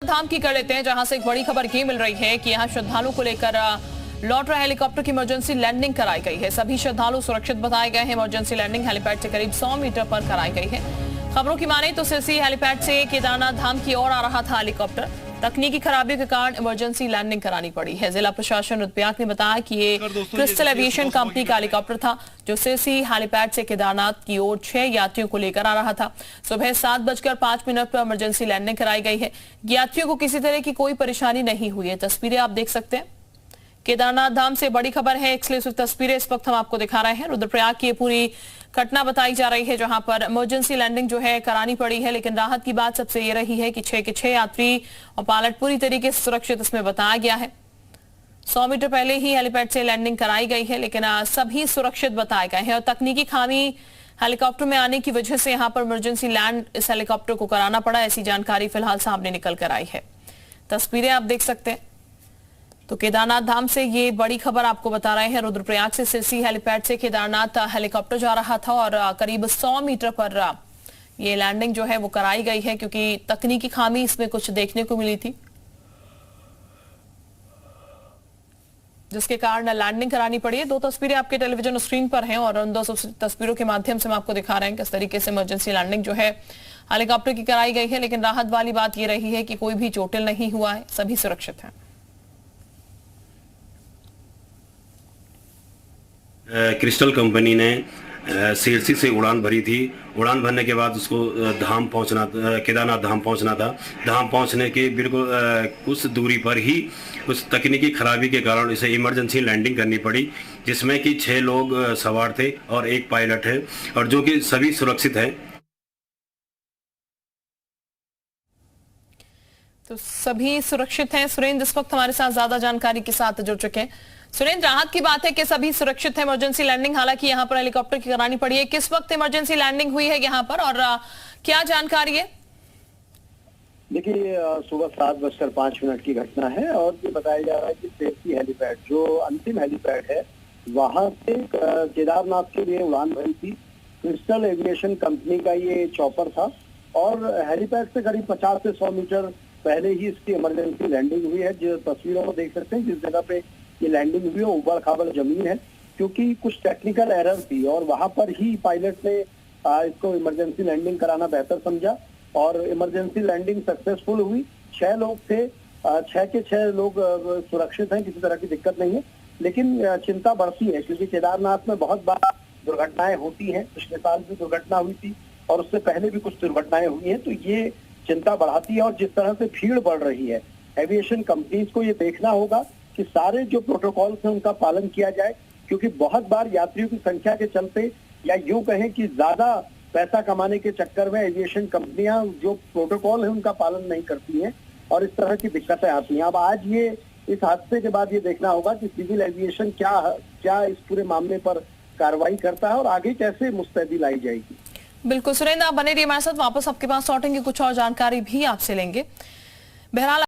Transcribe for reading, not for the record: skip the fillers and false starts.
धाम की कर लेते हैं, जहां से एक बड़ी खबर ये मिल रही है कि यहां श्रद्धालुओं को लेकर लौट रहे हेलीकॉप्टर की इमरजेंसी लैंडिंग कराई गई है। सभी श्रद्धालु सुरक्षित बताए गए हैं। इमरजेंसी लैंडिंग हेलीपैड से करीब 100 मीटर पर कराई गई है। खबरों की माने तो सिरसी हेलीपैड से केदारनाथ धाम की ओर आ रहा था हेलीकॉप्टर। तकनीकी खराबी के कारण इमरजेंसी लैंडिंग करानी पड़ी है। जिला प्रशासन रुद्रप्रयाग ने बताया कि ये क्रिस्टल एविएशन कंपनी का हेलीकॉप्टर था, जो सिरसी हेलीपैड से केदारनाथ की ओर 6 यात्रियों को लेकर आ रहा था। सुबह 7:05 पर इमरजेंसी लैंडिंग कराई गई है। यात्रियों को किसी तरह की कोई परेशानी नहीं हुई है। तस्वीरें आप देख सकते हैं। केदारनाथ धाम से बड़ी खबर है, एक्सक्लूसिव तस्वीरें इस वक्त हम आपको दिखा रहे हैं। रुद्रप्रयाग की पूरी घटना बताई जा रही है, जहां पर इमरजेंसी लैंडिंग जो है करानी पड़ी है। लेकिन राहत की बात सबसे ये रही है कि 6 के 6 यात्री और पायलट पूरी तरीके से सुरक्षित इसमें बताया गया है। 100 मीटर पहले ही हेलीपैड से लैंडिंग कराई गई है, लेकिन सभी सुरक्षित बताए गए हैं। और तकनीकी खामी हेलीकॉप्टर में आने की वजह से यहां पर इमरजेंसी लैंड इस हेलीकॉप्टर को कराना पड़ा, ऐसी जानकारी फिलहाल सामने निकल कर आई है। तस्वीरें आप देख सकते हैं। तो केदारनाथ धाम से ये बड़ी खबर आपको बता रहे हैं। रुद्रप्रयाग से सिरसी हेलीपैड से केदारनाथ हेलीकॉप्टर जा रहा था और करीब 100 मीटर पर ये लैंडिंग जो है वो कराई गई है, क्योंकि तकनीकी खामी इसमें कुछ देखने को मिली थी, जिसके कारण लैंडिंग करानी पड़ी है। 2 तस्वीरें आपके टेलीविजन स्क्रीन पर हैं और उन 2 तस्वीरों के माध्यम से हम आपको दिखा रहे हैं किस तरीके से इमरजेंसी लैंडिंग जो है हेलीकॉप्टर की कराई गई है। लेकिन राहत वाली बात यह रही है कि कोई भी चोटिल नहीं हुआ है, सभी सुरक्षित हैं। क्रिस्टल कंपनी ने सिरसी से उड़ान भरी थी। उड़ान भरने के बाद उसको धाम पहुंचना, केदारनाथ धाम पहुंचना था। धाम पहुंचने के बिल्कुल कुछ दूरी पर ही कुछ तकनीकी खराबी के कारण इसे इमरजेंसी लैंडिंग करनी पड़ी, जिसमें कि 6 लोग सवार थे और 1 पायलट है, और जो कि सभी सुरक्षित हैं। तो सभी सुरक्षित हैं। सुरेंद्र इस वक्त हमारे साथ ज्यादा जानकारी के साथ जुड़ चुके हैं। सुरेंद्र, राहत की बात है कि सभी सुरक्षित है। इमरजेंसी लैंडिंग हालांकि यहाँ पर हेलीकॉप्टर की करानी पड़ी है। किस वक्त इमरजेंसी लैंडिंग हुई है यहाँ पर और क्या जानकारी है? देखिए, सुबह 7:05 की घटना है और ये बताया जा रहा है कि सिरसी हेलीपैड, जो अंतिम हेलीपैड है, वहां से केदारनाथ के लिए उड़ान भरी थी। क्रिस्टल एविएशन कंपनी का ये चॉपर था और हेलीपैड से करीब 50 से 100 मीटर पहले ही इसकी इमरजेंसी लैंडिंग हुई है। जो तस्वीरों में देख सकते हैं, जिस जगह पे ये लैंडिंग हुई है ऊबड़ खाबड़ जमीन है, क्योंकि कुछ टेक्निकल एरर थी और वहां पर ही पायलट ने इसको इमरजेंसी लैंडिंग कराना बेहतर समझा और इमरजेंसी लैंडिंग सक्सेसफुल हुई। 6 लोग थे, 6 के 6 लोग सुरक्षित हैं, किसी तरह की दिक्कत नहीं है। लेकिन चिंता बढ़ती है, क्योंकि केदारनाथ में बहुत बार दुर्घटनाएं होती हैं। पिछले साल भी दुर्घटना हुई थी और उससे पहले भी कुछ दुर्घटनाएं हुई हैं, तो ये चिंता बढ़ाती है। और जिस तरह से भीड़ बढ़ रही है, एविएशन कंपनीज को ये देखना होगा कि सारे जो प्रोटोकॉल्स हैं उनका पालन किया जाए, क्योंकि बहुत बार यात्रियों की संख्या के चलते या यूं कहें कि ज्यादा पैसा कमाने के चक्कर में एविएशन कंपनियां जो प्रोटोकॉल है उनका पालन नहीं करती हैं और इस तरह की दिक्कतें आती हैं। अब आज ये इस हादसे के बाद ये देखना होगा कि सिविल एविएशन क्या इस पूरे मामले पर कार्रवाई करता है और आगे कैसे मुस्तैदी लाई जाएगी। बिल्कुल सुरेंद्र, आप बने रहिए हमारे साथ। वापस आपके पास लौटेंगे, कुछ और जानकारी भी आपसे लेंगे। बहरहाल